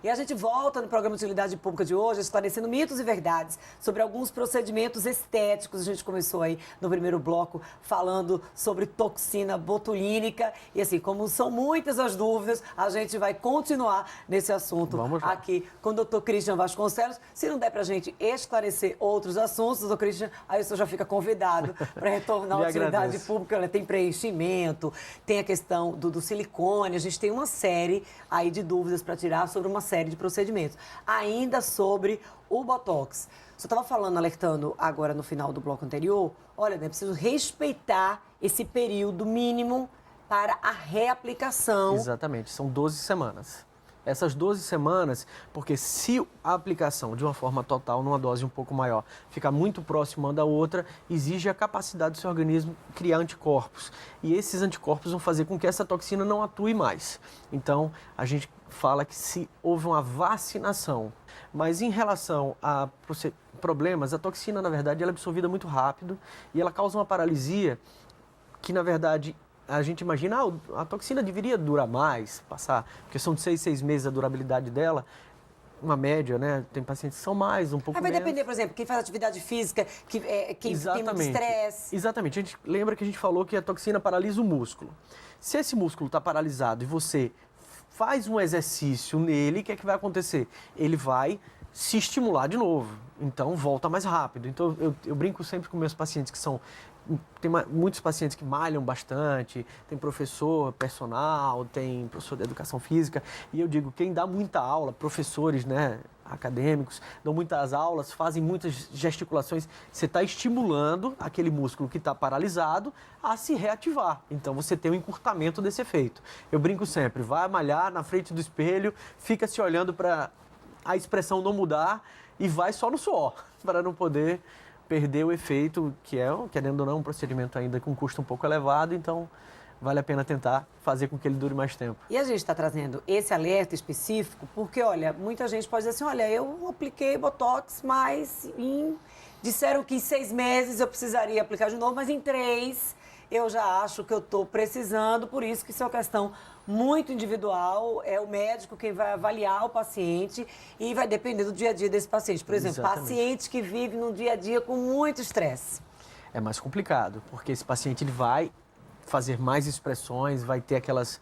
E a gente volta no programa de Utilidade Pública de hoje, esclarecendo mitos e verdades sobre alguns procedimentos estéticos. A gente começou aí no primeiro bloco falando sobre toxina botulínica. E assim, como são muitas as dúvidas, a gente vai continuar nesse assunto aqui com o doutor Christian Vasconcelos. Se não der pra gente esclarecer outros assuntos, doutor Christian, aí o senhor já fica convidado para retornar à Utilidade Pública. Olha, tem preenchimento, tem a questão do silicone, a gente tem uma série aí de dúvidas para tirar sobre uma série de procedimentos. Ainda sobre o Botox. Você estava falando, alertando agora no final do bloco anterior, olha, é preciso respeitar esse período mínimo para a reaplicação. Exatamente, são 12 semanas. Essas 12 semanas, porque se a aplicação de uma forma total, numa dose um pouco maior, ficar muito próxima uma da outra, exige a capacidade do seu organismo criar anticorpos. E esses anticorpos vão fazer com que essa toxina não atue mais. Então, a gente fala que se houve uma vacinação, mas em relação a problemas, a toxina, na verdade, ela é absorvida muito rápido e ela causa uma paralisia que, na verdade, a gente imagina, a toxina deveria durar mais, passar, porque são de 6 meses a durabilidade dela, uma média, né? Tem pacientes que são mais, um pouco menos. Vai depender, por exemplo, quem faz atividade física, quem tem muito estresse. Exatamente. A gente lembra que a gente falou que a toxina paralisa o músculo. Se esse músculo está paralisado e você faz um exercício nele, o que é que vai acontecer? Ele vai se estimular de novo, então volta mais rápido. Então eu brinco sempre com meus pacientes que são... Tem muitos pacientes que malham bastante, tem professor personal, tem professor de educação física, e eu digo, quem dá muita aula, professores, né, acadêmicos, dão muitas aulas, fazem muitas gesticulações, você está estimulando aquele músculo que está paralisado a se reativar. Então você tem um encurtamento desse efeito. Eu brinco sempre, vai malhar na frente do espelho, fica se olhando para a expressão não mudar e vai só no suor, para não poder perder o efeito, que é, querendo ou não, um procedimento ainda com custo um pouco elevado, então vale a pena tentar fazer com que ele dure mais tempo. E a gente está trazendo esse alerta específico porque, olha, muita gente pode dizer assim, olha, eu apliquei Botox, mas disseram que em 6 meses eu precisaria aplicar de novo, mas em 3 eu já acho que eu estou precisando, por isso que isso é uma questão muito individual, é o médico quem vai avaliar o paciente e vai depender do dia a dia desse paciente. Por exemplo, paciente que vive no dia a dia com muito estresse. É mais complicado, porque esse paciente ele vai fazer mais expressões, vai ter aquelas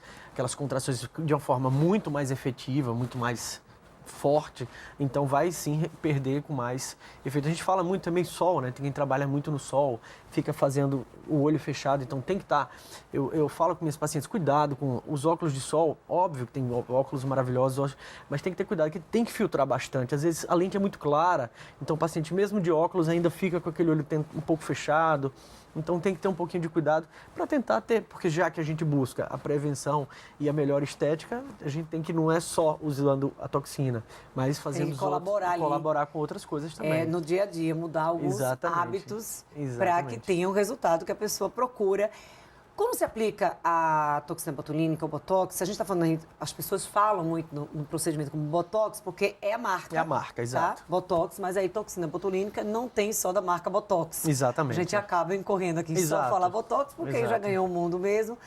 contrações de uma forma muito mais efetiva, muito mais forte, então vai sim perder com mais efeito. A gente fala muito também sol, né? Tem quem trabalha muito no sol, fica fazendo o olho fechado, então tem que estar... Eu falo com minhas pacientes, cuidado com os óculos de sol, óbvio que tem óculos maravilhosos, mas tem que ter cuidado, que tem que filtrar bastante. Às vezes a lente é muito clara, então o paciente mesmo de óculos ainda fica com aquele olho um pouco fechado, então tem que ter um pouquinho de cuidado para tentar ter, porque já que a gente busca a prevenção e a melhor estética, a gente tem que não é só usando a toxina, mas fazendo colaborar com outras coisas também. No dia a dia, mudar alguns hábitos para que tenha o resultado que a pessoa procura. Como se aplica a toxina botulínica, o Botox? A gente está falando aí, as pessoas falam muito no procedimento como Botox, porque é a marca. É a marca, exato. Tá? Botox, mas aí toxina botulínica não tem só da marca Botox. Exatamente. A gente acaba incorrendo aqui em só falar Botox, porque aí já ganhou o mundo mesmo.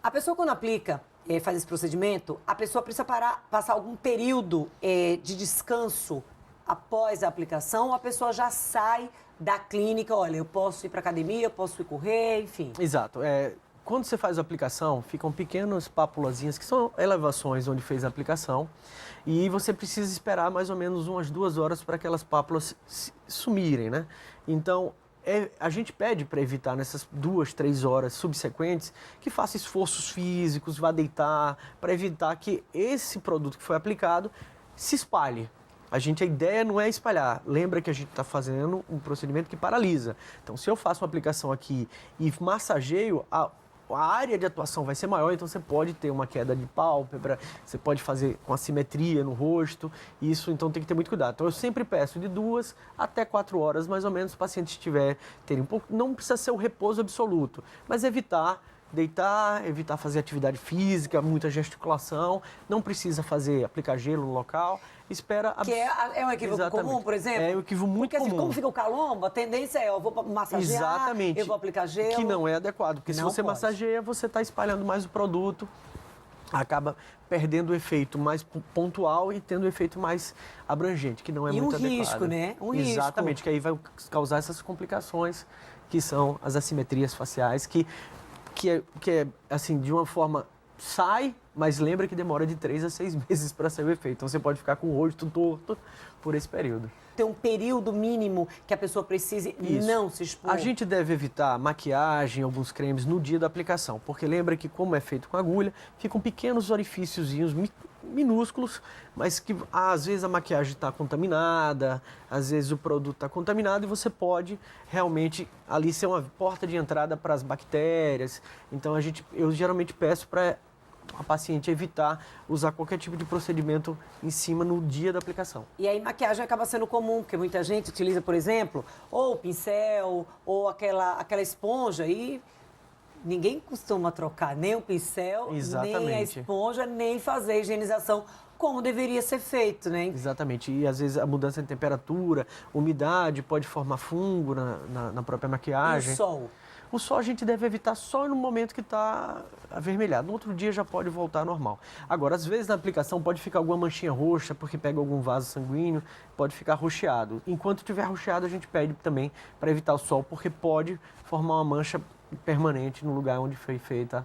A pessoa quando aplica, faz esse procedimento, a pessoa precisa passar algum período de descanso após a aplicação, ou a pessoa já sai da clínica, olha, eu posso ir para academia, eu posso ir correr, enfim. Exato. Quando você faz a aplicação, ficam pequenas pápulazinhas, que são elevações onde fez a aplicação, e você precisa esperar mais ou menos umas 2 horas para aquelas pápulas sumirem, né? Então, a gente pede para evitar nessas 2, 3 horas subsequentes que faça esforços físicos, vá deitar, para evitar que esse produto que foi aplicado se espalhe. A ideia não é espalhar. Lembra que a gente está fazendo um procedimento que paralisa. Então, se eu faço uma aplicação aqui e massageio, a área de atuação vai ser maior, então você pode ter uma queda de pálpebra, você pode fazer com assimetria no rosto, isso então tem que ter muito cuidado. Então eu sempre peço de 2 até 4 horas, mais ou menos, se o paciente terem um pouco, não precisa ser o repouso absoluto, mas evitar deitar, evitar fazer atividade física, muita gesticulação, não precisa aplicar gelo no local, espera... Que é um equívoco comum, por exemplo? É um equívoco muito comum. Porque assim, como fica o calombo, a tendência eu vou massagear, eu vou aplicar gelo... Que não é adequado, porque se você massageia, você está espalhando mais o produto acaba perdendo o efeito mais pontual e tendo o efeito mais abrangente, que não é muito adequado. E um risco, né? Um risco. Exatamente, que aí vai causar essas complicações, que são as assimetrias faciais, que é assim, de uma forma sai, mas lembra que demora de 3 a 6 meses para sair o efeito. Então você pode ficar com o rosto torto por esse período. Tem um período mínimo que a pessoa precise não se expor. A gente deve evitar maquiagem, alguns cremes no dia da aplicação, porque lembra que como é feito com agulha, ficam pequenos orifíciozinhos minúsculos, mas que às vezes a maquiagem está contaminada, às vezes o produto está contaminado e você pode realmente ali ser uma porta de entrada para as bactérias. Então eu geralmente peço para a paciente evitar usar qualquer tipo de procedimento em cima no dia da aplicação. E aí maquiagem acaba sendo comum, porque muita gente utiliza, por exemplo, ou o pincel, ou aquela esponja e ninguém costuma trocar nem o pincel, nem a esponja, nem fazer a higienização como deveria ser feito, né? Exatamente. E às vezes a mudança de temperatura, umidade pode formar fungo na própria maquiagem. E o sol? O sol a gente deve evitar só no momento que está avermelhado. No outro dia já pode voltar ao normal. Agora, às vezes na aplicação pode ficar alguma manchinha roxa, porque pega algum vaso sanguíneo, pode ficar roxeado. Enquanto estiver roxeado, a gente pede também para evitar o sol, porque pode formar uma mancha permanente no lugar onde foi feita,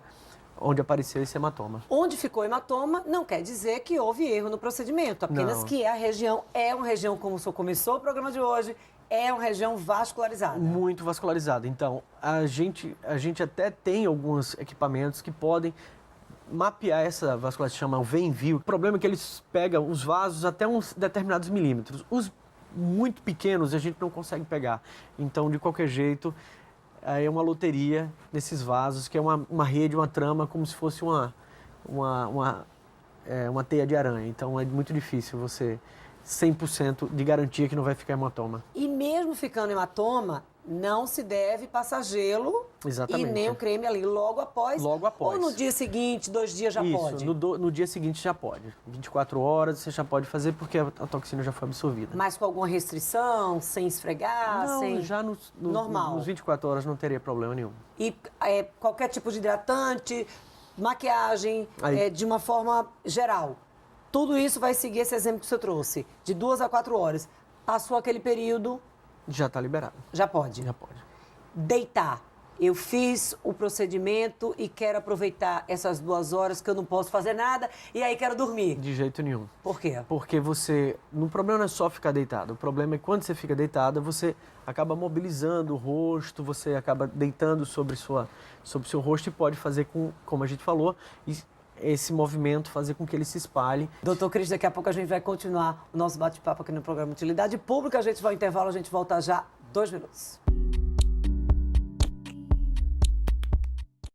onde apareceu esse hematoma. Onde ficou hematoma não quer dizer que houve erro no procedimento, apenas que a região é uma região, como o senhor começou o programa de hoje, é uma região vascularizada. Muito vascularizada. Então, a gente até tem alguns equipamentos que podem mapear essa vascularidade, chama o Venview. O problema é que eles pegam os vasos até uns determinados milímetros. Os muito pequenos a gente não consegue pegar. Então, de qualquer jeito, é uma loteria nesses vasos, que é uma rede, uma trama, como se fosse uma teia de aranha. Então, é muito difícil você 100% de garantia que não vai ficar hematoma. E mesmo ficando hematoma, não se deve passar gelo. Exatamente. E nem o creme ali logo após. Logo após. Ou no dia seguinte, 2 dias já pode? Isso, no dia seguinte já pode. 24 horas você já pode fazer porque a toxina já foi absorvida. Mas com alguma restrição, sem esfregar? Não, já normal. nos 24 horas não teria problema nenhum. E qualquer tipo de hidratante, maquiagem, de uma forma geral. Tudo isso vai seguir esse exemplo que o senhor trouxe, de 2 a 4 horas. Passou aquele período... Já está liberado. Já pode? Já pode. Deitar. Eu fiz o procedimento e quero aproveitar essas 2 horas que eu não posso fazer nada e aí quero dormir. De jeito nenhum. Por quê? Porque o problema não é só ficar deitado. O problema é que quando você fica deitada, você acaba mobilizando o rosto, você acaba deitando sobre o seu rosto e pode fazer como a gente falou, esse movimento fazer com que ele se espalhe. Doutor Cris, daqui a pouco a gente vai continuar o nosso bate-papo aqui no programa Utilidade Pública. A gente vai ao intervalo, a gente volta já 2 minutos.